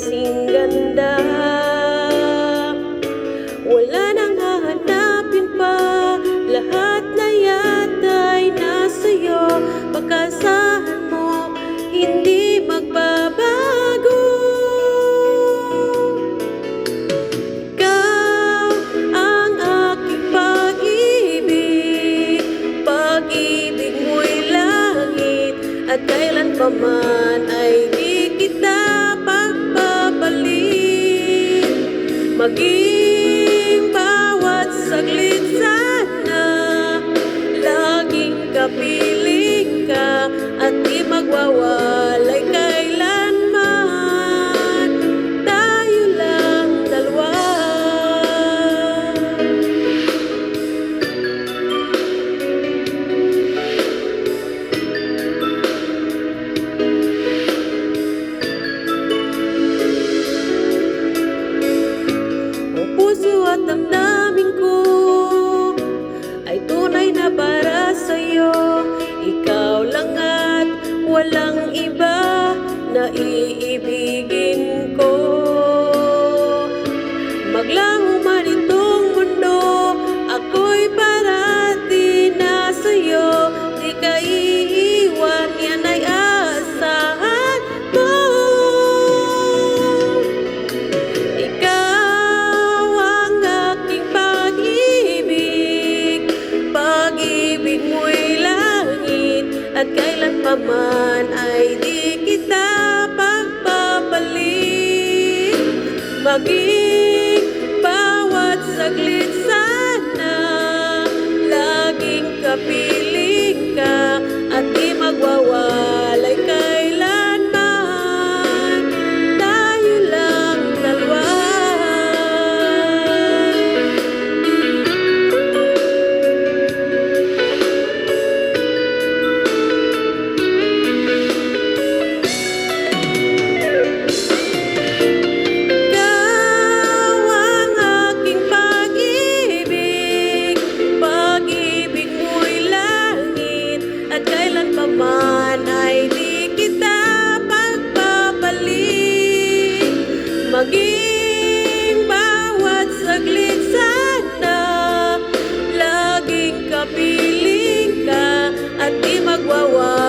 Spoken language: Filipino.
kasing ganda. Wala nang hahanapin pa, lahat na yata'y nasa'yo. Pag-asahan mo, hindi magbabago. Ikaw ang aking pag-ibig, pag-ibig mo'y langit, at kailanpaman ay di kita pagpapalit. Maging bawat saglit sana, laging kapiling ka, at di magwawalay kailanman, tayo lang dalawa. Puso at damdamin ko ay tunay na para sa'yo. Ikaw lang at walang iba na iibigin ko. Maglaho man itong mundo, ako'y parati na sa'yo. Di ka iiwan, yan ay asahan mo. Pag-ibig mo'y langit, at kailanpaman ay di kita pagpapalit. Maging bawat saglit sana, laging kapiling ka, at di magwawalay kailanman, tayo lang dalawa. Kailanpaman ay di kita pagpapalit. Maging bawat saglit sana, laging kapiling ka, at di magwawala.